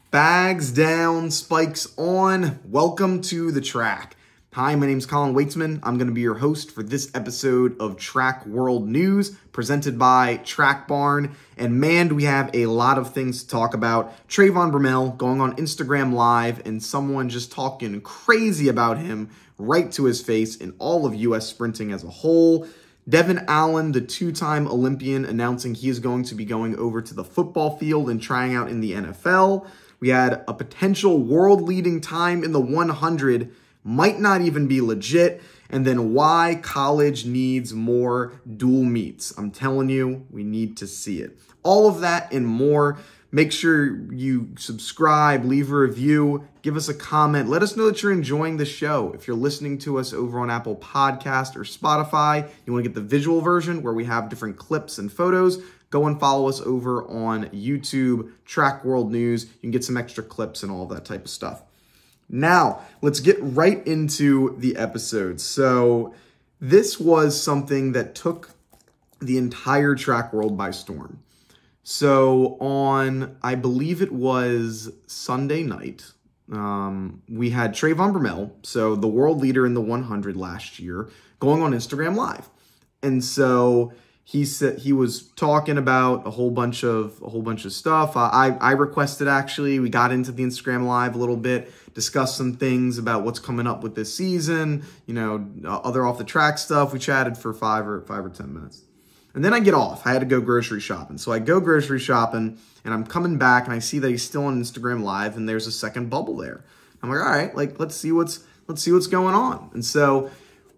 Bags down, spikes on. Welcome to the track. Hi, my name's Colin Waitsman. I'm going to be your host for this episode of Track World News, presented by Track Barn. And man, do we have a lot of things to talk about. Trayvon Bromell going on Instagram Live and someone just talking crazy about him right to his face in all of U.S. sprinting as a whole. Devon Allen, the two-time Olympian, announcing he is going to be going over to the football field and trying out in the NFL. We had a potential world-leading time in the 100, might not even be legit, and then why college needs more dual meets. I'm telling you, we need to see it. All of that and more. Make sure you subscribe, leave a review, give us a comment. Let us know that you're enjoying the show. If you're listening to us over on Apple Podcast or Spotify, you want to get the visual version where we have different clips and photos, go and follow us over on YouTube, Track World News. You can get some extra clips and all of that type of stuff. Now, let's get right into the episode. So this was something that took the entire track world by storm. So on, I believe it was Sunday night, we had Trayvon Bromell, so the world leader in the 100 last year, going on Instagram Live. And so he said he was talking about a whole bunch of stuff. I requested, actually, we got into the Instagram Live a little bit, discussed some things about what's coming up with this season, you know, other off the track stuff. We chatted for 5 or 10 minutes. And then I get off. I had to go grocery shopping. So I go grocery shopping, and I'm coming back, and I see that he's still on Instagram Live, and there's a second bubble there. I'm like, all right, like let's see what's going on. And so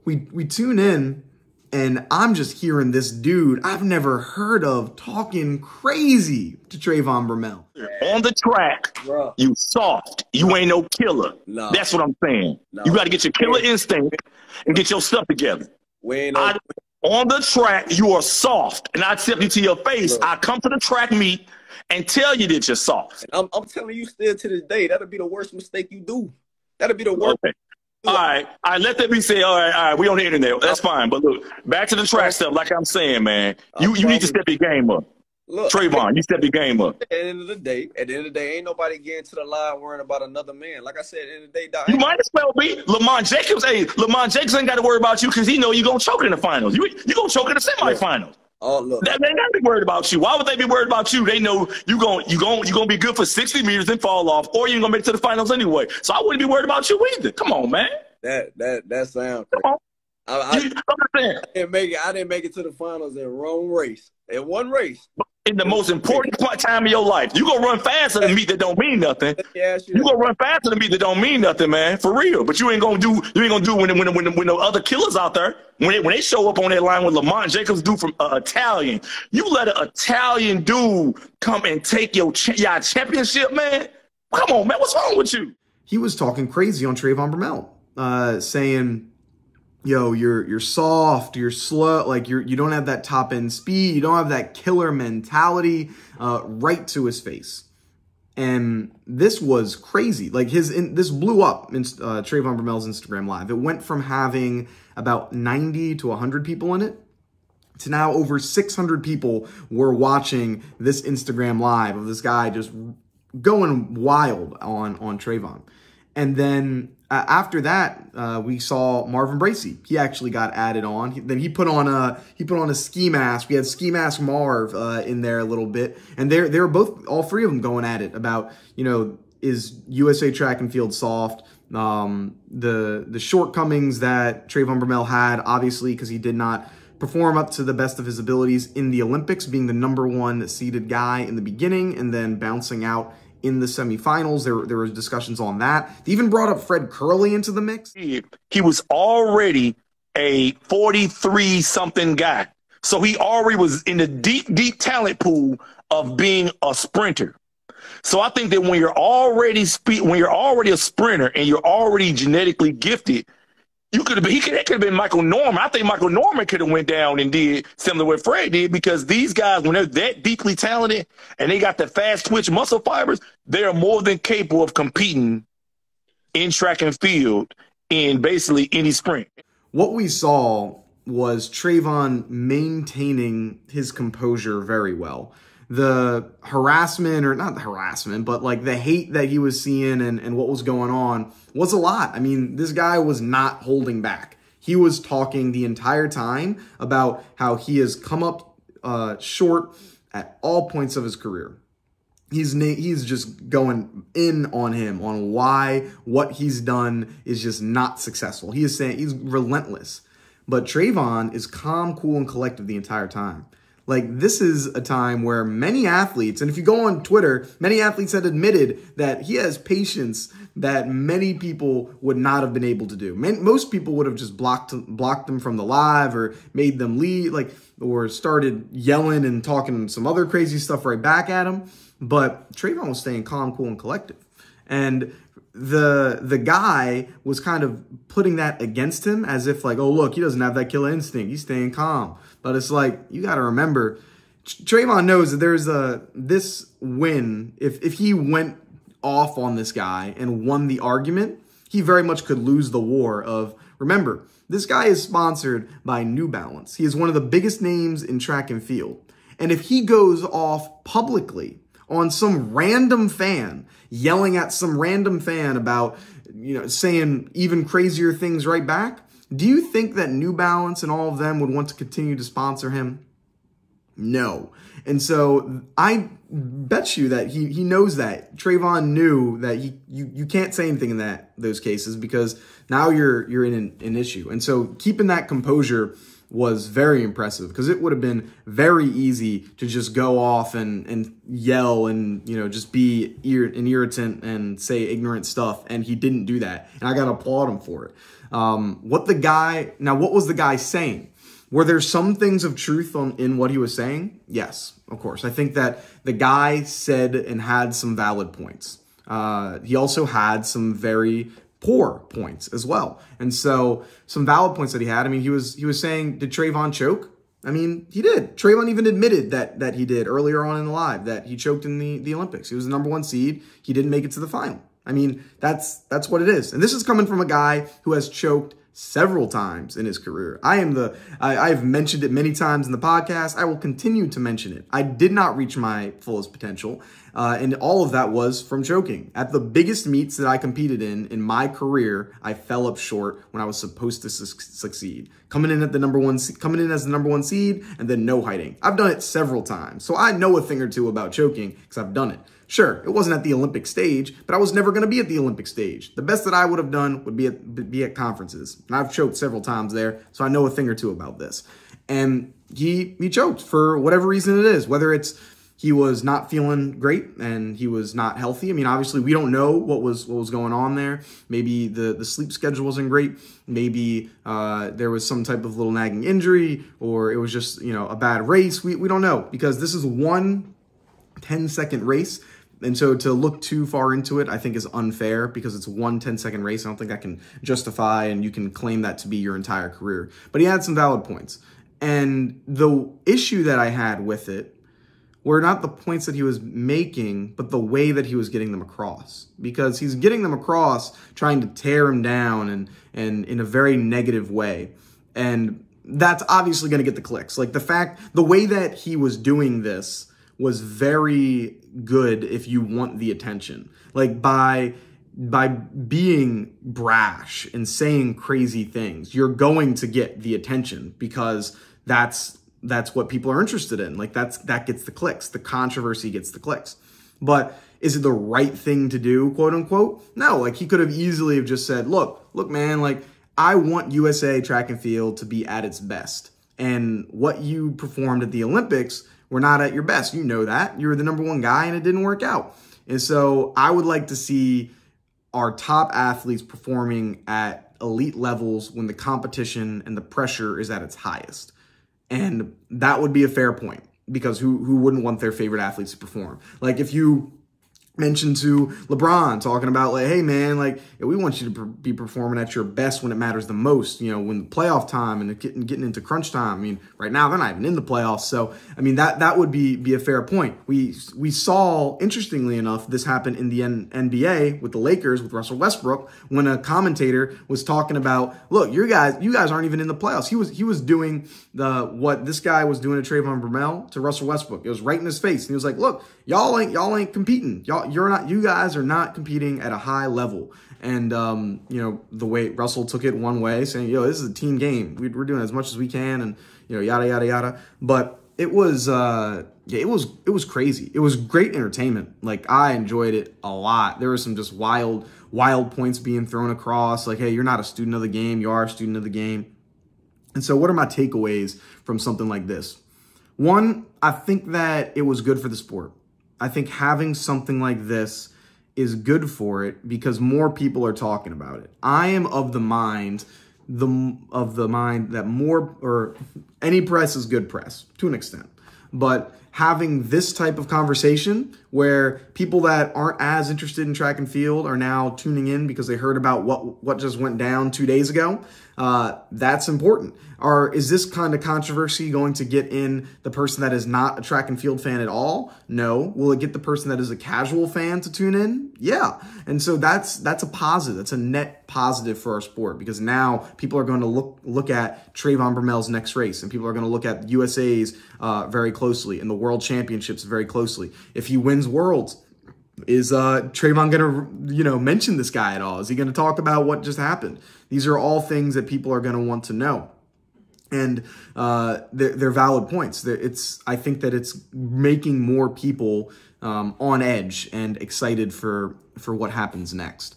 we tune in, and I'm just hearing this dude I've never heard of talking crazy to Trayvon Bromell. On the track, bro, you soft. You ain't no killer. No. That's what I'm saying. No. You got to get your killer instinct and get your stuff together. On the track, you are soft. And I tell you to your face, bro, I come to the track meet and tell you that you're soft. I'm telling you still to this day, that'll be the worst mistake you do. That'll be the worst. Okay. All right, let that be said. All right, we on the internet. That's fine. But look, back to the track stuff. Like I'm saying, man, you need to step your game up. Look, Trayvon, you step your game up. At the end of the day, ain't nobody getting to the line worrying about another man. Like I said, at the end of the day, you might as well be. Lamont Jacobs ain't got to worry about you because he know you're going to choke in the finals. You going to choke in the semifinals. Oh, look. They ain't got to be worried about you. Why would they be worried about you? They know you're going to be good for 60 meters and fall off, or you're going to make it to the finals anyway. So I wouldn't be worried about you either. Come on, man. That sounds crazy. I didn't make it to the finals in one race. In one race. In the most important time of your life. You gonna run faster than me that don't mean nothing. You gonna run faster than me that don't mean nothing, man. For real. But you ain't gonna do when the other killers out there, when they show up on that line with Lamont Jacobs do from Italian. You let an Italian dude come and take your championship, man. Come on, man. What's wrong with you? He was talking crazy on Trayvon Bromell, saying, yo, you're soft, you're slow, like you don't have that top end speed, you don't have that killer mentality, right to his face. And this was crazy. Like this blew up in Trayvon Bromell's Instagram Live. It went from having about 90 to 100 people in it to now over 600 people were watching this Instagram Live of this guy just going wild on Trayvon. And then after that, we saw Marvin Bracy. He actually got added on. Then he put on a ski mask. We had ski mask Marv in there a little bit, and they were both, all three of them, going at it about, you know, is USA track and field soft? The shortcomings that Trayvon Bromell had, obviously, because he did not perform up to the best of his abilities in the Olympics, being the #1 seeded guy in the beginning and then bouncing out in the semifinals. There were discussions on that. They even brought up Fred Curley into the mix. He was already a 43-something guy. So he already was in the deep talent pool of being a sprinter. So I think that when you're already a sprinter and you're already genetically gifted, he could have been Michael Norman. I think Michael Norman could have went down and did similar to what Fred did, because these guys, when they're that deeply talented and they got the fast twitch muscle fibers, they are more than capable of competing in track and field in basically any sprint. What we saw was Trayvon maintaining his composure very well. the harassment, or not the harassment, but like the hate that he was seeing and what was going on was a lot. I mean, this guy was not holding back. He was talking the entire time about how he has come up short at all points of his career. He's just going in on him on why what he's done is just not successful. He is saying he's relentless. But Trayvon is calm, cool, and collected the entire time. Like, this is a time where many athletes, and if you go on Twitter, many athletes had admitted that he has patience that many people would not have been able to do. Most people would have just blocked them from the live or made them leave, or started yelling and talking some other crazy stuff right back at him. But Trayvon was staying calm, cool, and collected. And the guy was kind of putting that against him as if like, oh, look, he doesn't have that killer instinct. He's staying calm. But it's like, you got to remember, Trayvon knows that there's this win. If he went off on this guy and won the argument, he very much could lose the war of, remember, this guy is sponsored by New Balance. He is one of the biggest names in track and field. And if he goes off publicly on some random fan, yelling at some random fan about, saying even crazier things right back, do you think that New Balance and all of them would want to continue to sponsor him? No. And so I bet you that he knows that. Trayvon knew that you can't say anything in those cases because now you're in an issue. And so keeping that composure was very impressive because it would have been very easy to just go off and yell and, just be an irritant and say ignorant stuff. And he didn't do that. And I got to applaud him for it. What was the guy saying? Were there some things of truth in what he was saying? Yes, of course. I think that the guy said and had some valid points. He also had some very poor points as well. And so some valid points that he had, I mean, he was saying, did Trayvon choke? I mean, he did. Trayvon even admitted that he did earlier on in the live, that he choked in the Olympics. He was the number 1 seed. He didn't make it to the final. I mean, that's what it is. And this is coming from a guy who has choked several times in his career. I've mentioned it many times in the podcast. I will continue to mention it. I did not reach my fullest potential. And all of that was from choking. At the biggest meets that I competed in my career, I fell up short when I was supposed to succeed. Coming in as the number 1 seed and then no hiding. I've done it several times. So I know a thing or two about choking because I've done it. Sure, it wasn't at the Olympic stage, but I was never going to be at the Olympic stage. The best that I would have done would be at conferences. And I've choked several times there, so I know a thing or two about this. And he choked for whatever reason it is, whether it's he was not feeling great and he was not healthy. I mean, obviously, we don't know what was going on there. Maybe the sleep schedule wasn't great. Maybe there was some type of little nagging injury, or it was just, a bad race. We don't know, because this is one 10-second race. And so to look too far into it, I think is unfair, because it's one 10-second race. I don't think that can justify and you can claim that to be your entire career. But he had some valid points. And the issue that I had with it were not the points that he was making, but the way that he was getting them across. Because he's getting them across trying to tear him down and in a very negative way. And that's obviously going to get the clicks. Like the way that he was doing this was very good if you want the attention. Like by being brash and saying crazy things, you're going to get the attention, because that's what people are interested in. Like that gets the clicks. The controversy gets the clicks. But is it the right thing to do, quote unquote? No, like he could have easily have just said, look, man, like I want USA track and field to be at its best. And what you performed at the Olympics were not at your best. You know that. You were the number 1 guy and it didn't work out. And so I would like to see our top athletes performing at elite levels when the competition and the pressure is at its highest. And that would be a fair point, because who wouldn't want their favorite athletes to perform? Like if you mentioned to LeBron, talking about like, hey man, like we want you to be performing at your best when it matters the most, you know, when the playoff time and getting into crunch time. I mean, right now they're not even in the playoffs. So, I mean, that would be a fair point. We saw, interestingly enough, this happen in the NBA with the Lakers, with Russell Westbrook, when a commentator was talking about, look, you guys aren't even in the playoffs. He was doing what this guy was doing to Trayvon Bromell to Russell Westbrook. It was right in his face. And he was like, look, y'all ain't competing. You guys are not competing at a high level. And, you know, the way Russell took it one way, saying, yo, this is a team game. We're doing as much as we can, and, you know, yada, yada, yada. But it was, it was crazy. It was great entertainment. Like, I enjoyed it a lot. There were some just wild points being thrown across. Like, hey, you're not a student of the game. You are a student of the game. And so what are my takeaways from something like this? One, I think that it was good for the sport. I think having something like this is good for it because more people are talking about it. I am of the mind that more, or any press is good press to an extent, but having this type of conversation where people that aren't as interested in track and field are now tuning in because they heard about what just went down 2 days ago, that's important. Or is this kind of controversy going to get in the person that is not a track and field fan at all? No. Will it get the person that is a casual fan to tune in? Yeah. And so that's a positive. That's a net positive for our sport because now people are going to look at Trayvon Bromell's next race, and people are going to look at USA's very closely and the World Championships very closely. If he wins Worlds, is Trayvon going to, you know, mention this guy at all? Is he going to talk about what just happened? These are all things that people are going to want to know. And they're valid points. I think that it's making more people on edge and excited for what happens next.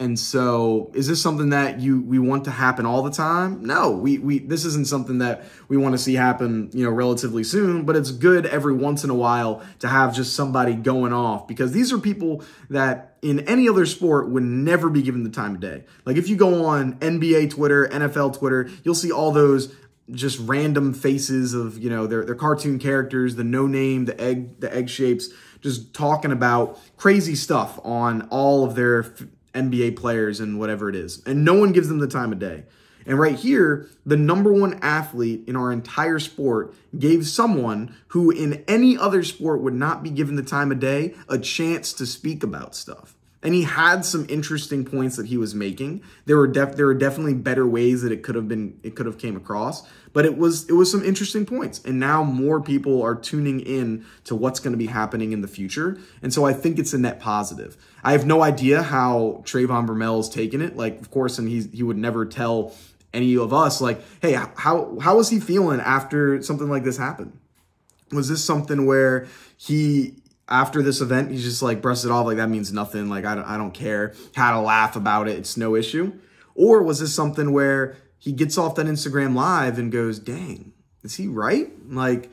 And so, is this something that we want to happen all the time? No, this isn't something that we want to see happen, you know, relatively soon. But it's good every once in a while to have just somebody going off, because these are people that in any other sport would never be given the time of day. Like if you go on NBA Twitter, NFL Twitter, you'll see all those just random faces of, you know, their cartoon characters, the no name, the egg shapes, just talking about crazy stuff on all of their NBA players and whatever it is. And no one gives them the time of day. And right here, the #1 athlete in our entire sport gave someone who in any other sport would not be given the time of day a chance to speak about stuff. And he had some interesting points that he was making. There were definitely better ways that it could have came across, but it was some interesting points. And now more people are tuning in to what's going to be happening in the future. And so I think it's a net positive. I have no idea how Trayvon Bromell is taking it. Like, of course, and he would never tell any of us, like, hey, how was he feeling after something like this happened? Was this something where after this event, he's just like brushed it off, like that means nothing, like I don't care, had a laugh about it, it's no issue? Or was this something where he gets off that Instagram live and goes, dang, is he right? Like,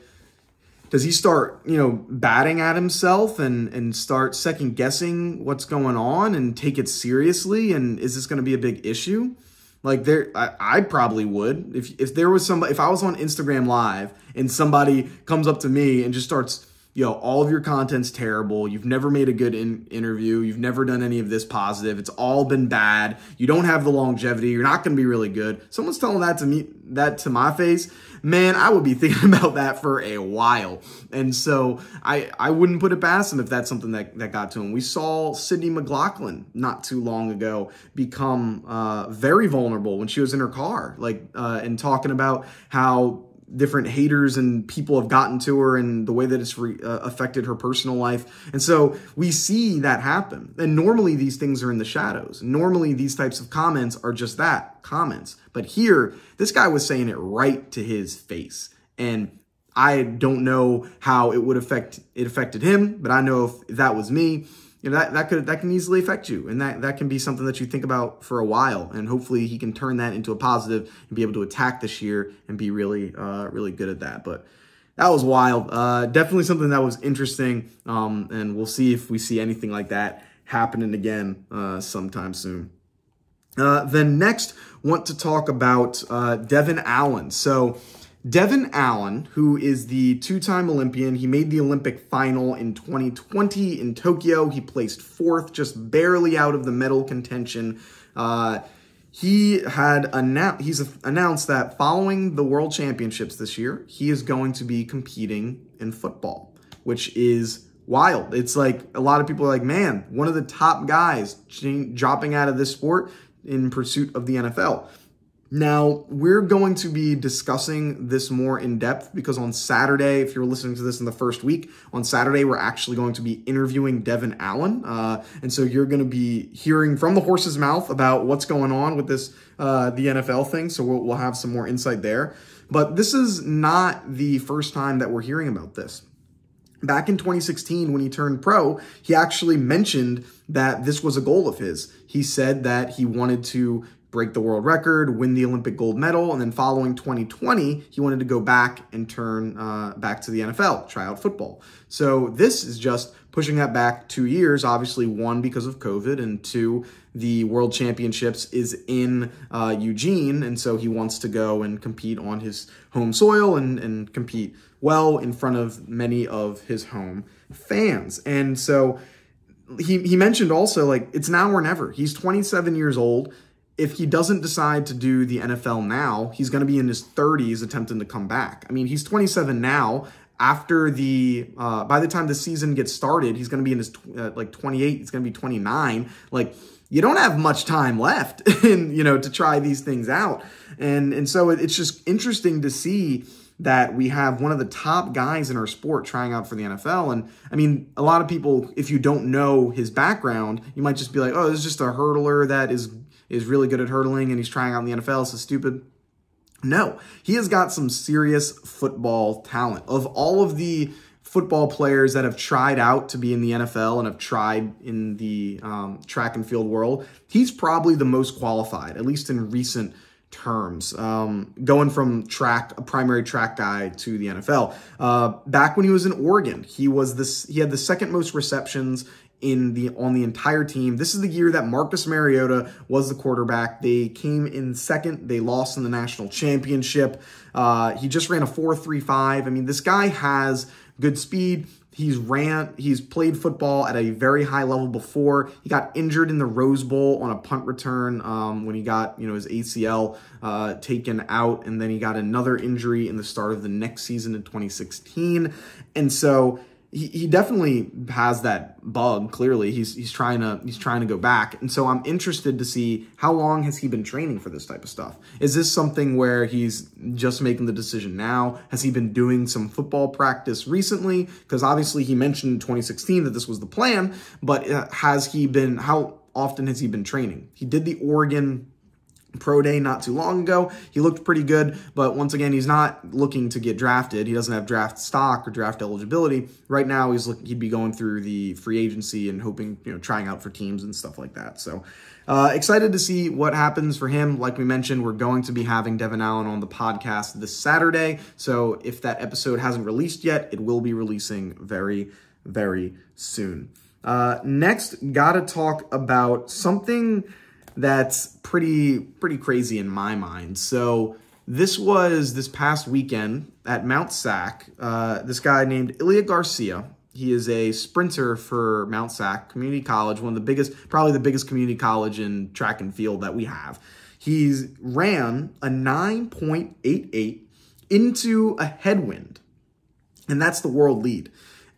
does he start, you know, batting at himself and start second guessing what's going on and take it seriously? And is this going to be a big issue? Like I probably would if there was somebody, if I was on Instagram live and somebody comes up to me and just starts, yo, all of your content's terrible. You've never made a good interview. You've never done any of this positive. It's all been bad. You don't have the longevity. You're not going to be really good. Someone's telling that to my face, man, I would be thinking about that for a while. And so I wouldn't put it past him if that's something that got to him. We saw Sydney McLaughlin not too long ago become very vulnerable when she was in her car, like, and talking about how different haters and people have gotten to her and the way that it's affected her personal life. And so we see that happen. And normally these things are in the shadows. Normally these types of comments are just that, comments. But here, this guy was saying it right to his face. And I don't know how it affected him, but I know if that was me, you know, that can easily affect you. And that can be something that you think about for a while. And hopefully he can turn that into a positive and be able to attack this year and be really, really good at that. But that was wild. Definitely something that was interesting. And we'll see if we see anything like that happening again sometime soon. Then next, want to talk about Devon Allen. So Devon Allen, who is the two-time Olympian, he made the Olympic final in 2020 in Tokyo. He placed fourth, just barely out of the medal contention. He's announced that following the World Championships this year, he is going to be competing in football, which is wild. It's like a lot of people are like, man, one of the top guys dropping out of this sport in pursuit of the NFL. Now, we're going to be discussing this more in depth because on Saturday, if you're listening to this in the first week, on Saturday, we're actually going to be interviewing Devon Allen. And so you're going to be hearing from the horse's mouth about what's going on with this, the NFL thing. So we'll have some more insight there. But this is not the first time that we're hearing about this. Back in 2016, when he turned pro, he actually mentioned that this was a goal of his. He said that he wanted to break the world record, win the Olympic gold medal, and then following 2020, he wanted to go back and turn back to the NFL, try out football. So this is just pushing that back 2 years, obviously, one, because of COVID, and two, the World Championships is in Eugene, and so he wants to go and compete on his home soil and compete well in front of many of his home fans. And so he mentioned also, like, it's now or never. He's 27 years old. If he doesn't decide to do the NFL now, he's going to be in his 30s attempting to come back. I mean, he's 27 now. After by the time the season gets started, he's going to be in his 28. He's going to be 29. Like, you don't have much time left, to try these things out. And so it's just interesting to see that we have one of the top guys in our sport trying out for the NFL. And I mean, a lot of people, if you don't know his background, you might just be like, oh, this is just a hurdler that is really good at hurdling and he's trying out in the NFL, so stupid. No, he has got some serious football talent. Of all of the football players that have tried out to be in the NFL and have tried in the track and field world, he's probably the most qualified, at least in recent terms, going from a primary track guy to the NFL. Back when he was in Oregon, he had the second most receptions on the entire team. This is the year that Marcus Mariota was the quarterback. They came in second. They lost in the national championship. He just ran a 4.35. I mean, this guy has good speed. He's played football at a very high level before. He got injured in the Rose Bowl on a punt return when he got, his ACL taken out, and then he got another injury in the start of the next season in 2016. And so he definitely has that bug. Clearly, he's trying to go back, and so I'm interested to see how long has he been training for this type of stuff. Is this something where he's just making the decision now? Has he been doing some football practice recently? Because obviously he mentioned in 2016 that this was the plan, but how often has he been training? He did the Oregon Pro Day not too long ago. He looked pretty good, but once again, he's not looking to get drafted. He doesn't have draft stock or draft eligibility. Right now, he'd be going through the free agency and hoping, trying out for teams and stuff like that. So excited to see what happens for him. Like we mentioned, we're going to be having Devon Allen on the podcast this Saturday. So if that episode hasn't released yet, it will be releasing very, very soon. Next, gotta talk about something that's pretty crazy in my mind. So this was this past weekend at Mt.Sac. This guy named Ilia Garcia. He is a sprinter for Mt.Sac Community College, probably the biggest community college in track and field that we have. He's ran a 9.88 into a headwind, and that's the world lead.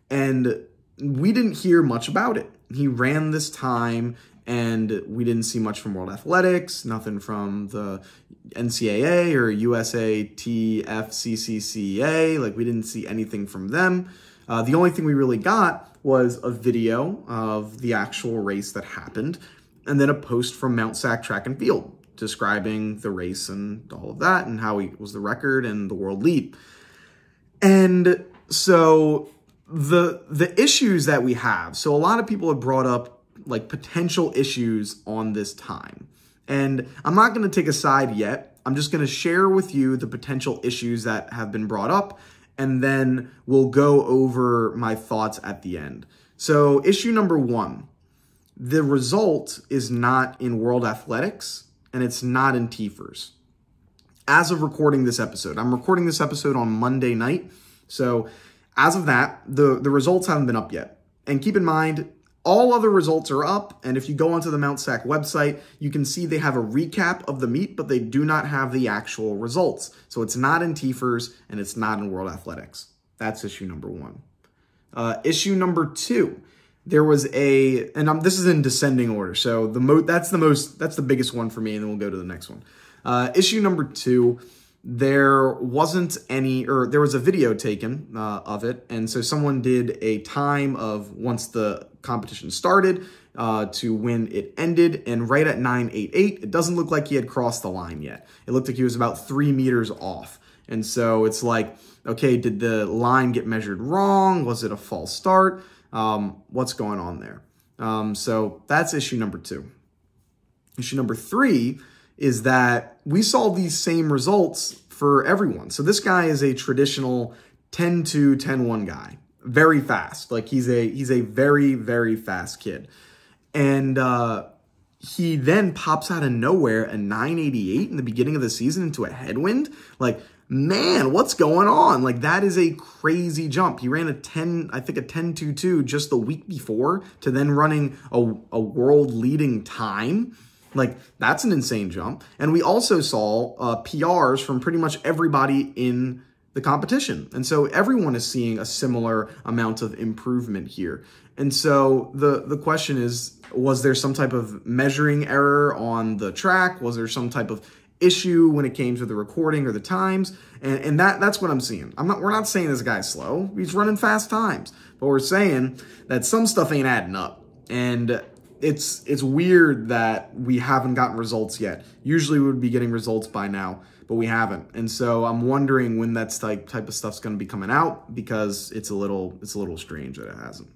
And we didn't hear much about it. He ran this time, and we didn't see much from World Athletics, nothing from the NCAA or USATF-CCCA. Like, we didn't see anything from them. The only thing we really got was a video of the actual race that happened, and then a post from Mt.Sac Track and Field describing the race and all of that, and how he was the record and the world lead. And so the issues that we have, so a lot of people have brought up like potential issues on this time. And I'm not going to take a side yet. I'm just going to share with you the potential issues that have been brought up, and then we'll go over my thoughts at the end. So issue number one, the result is not in World Athletics, and it's not in TFRS. as of recording this episode, I'm recording this episode on Monday night. So as of that, the results haven't been up yet. And keep in mind, all other results are up. And if you go onto the Mt.Sac website, you can see they have a recap of the meet, but they do not have the actual results. So it's not in TFRS and it's not in World Athletics. That's issue number one. Issue number two, there was this is in descending order. So that's the biggest one for me, and then we'll go to the next one. Issue number two, there was a video taken of it, and so someone did a time of once the competition started to when it ended, and right at 9:88, it doesn't look like he had crossed the line yet. It looked like he was about 3 meters off, and so it's like, okay, did the line get measured wrong? Was it a false start? What's going on there? So that's issue number two. Issue number three is that we saw these same results for everyone. So this guy is a traditional 10-2, 10-1 guy. Very fast. Like he's a very, very fast kid. And he then pops out of nowhere a 988 in the beginning of the season into a headwind. Like, man, what's going on? Like, that is a crazy jump. He ran a 10.22 just the week before to then running a world-leading time. Like, that's an insane jump. And we also saw PRs from pretty much everybody in the competition. And so everyone is seeing a similar amount of improvement here. And so the question is, was there some type of measuring error on the track? Was there some type of issue when it came to the recording or the times? And that's what I'm seeing. We're not saying this guy's slow. He's running fast times. But we're saying that some stuff ain't adding up. And it's weird that we haven't gotten results yet. Usually we would be getting results by now, but we haven't. And so I'm wondering when that type of stuff's going to be coming out, because it's a little strange that it hasn't.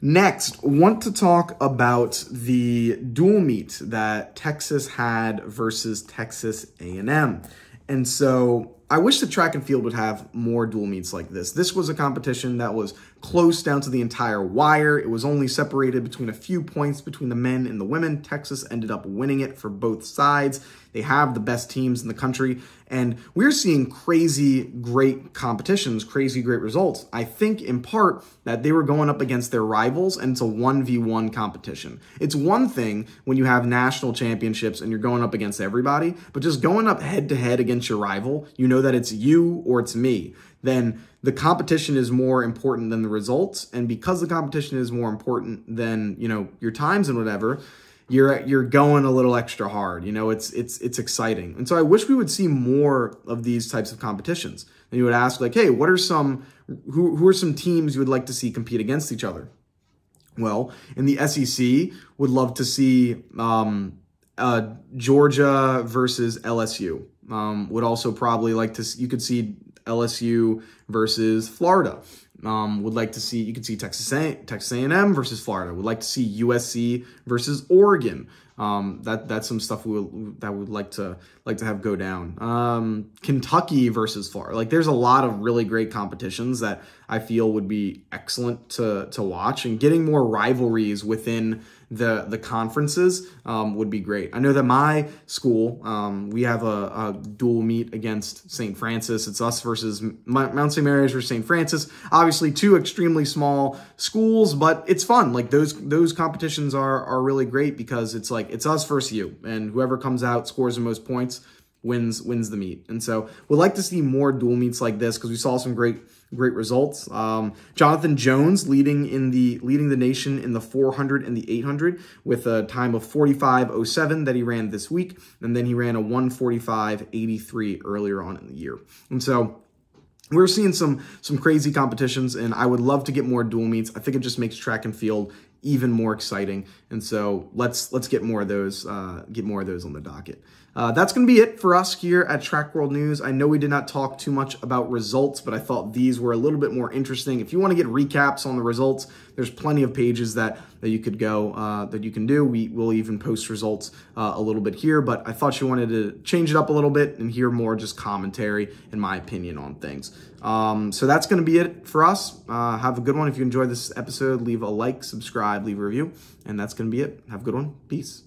Next, want to talk about the dual meet that Texas had versus Texas A&M. And so I wish the track and field would have more dual meets like this. This was a competition that was close down to the entire wire. It was only separated between a few points between the men and the women. Texas ended up winning it for both sides. They have the best teams in the country, and we're seeing crazy great competitions, crazy great results. I think in part that they were going up against their rivals, and it's a 1v1 competition. It's one thing when you have national championships and you're going up against everybody, but just going up head to head against your rival, you know that it's you or it's me. Then the competition is more important than the results. And because the competition is more important than, your times and whatever, you're going a little extra hard. It's exciting. And so I wish we would see more of these types of competitions. And you would ask, like, hey, what are who are some teams you would like to see compete against each other? Well, in the SEC, would love to see Georgia versus LSU. Would also probably like to, you could see LSU versus Florida. You could see Texas A&M versus Florida. Would like to see USC versus Oregon. That's some stuff that we'd like to have go down. Kentucky versus Florida. Like, there's a lot of really great competitions that I feel would be excellent to watch, and getting more rivalries within the conferences would be great. I know that my school, we have a dual meet against St. Francis. It's us versus Mt.Sac versus St. Francis. Obviously, two extremely small schools, but it's fun. Like, those competitions are really great, because it's like, it's us versus you, and whoever comes out, scores the most points, wins the meet. And so we'd like to see more dual meets like this, because we saw some great results. Jonathan Jones leading the nation in the 400 and the 800 with a time of 45:07 that he ran this week, and then he ran a 1:45:83 earlier on in the year. And so we're seeing some crazy competitions, and I would love to get more dual meets. I think it just makes track and field even more exciting. And so let's get more of those on the docket. That's going to be it for us here at Track World News. I know we did not talk too much about results, but I thought these were a little bit more interesting. If you want to get recaps on the results, there's plenty of pages that you could go, that you can do. We will even post results a little bit here, but I thought you wanted to change it up a little bit and hear more just commentary, in my opinion, on things. So that's going to be it for us. Have a good one. If you enjoyed this episode, leave a like, subscribe, leave a review, and that's going to be it. Have a good one. Peace.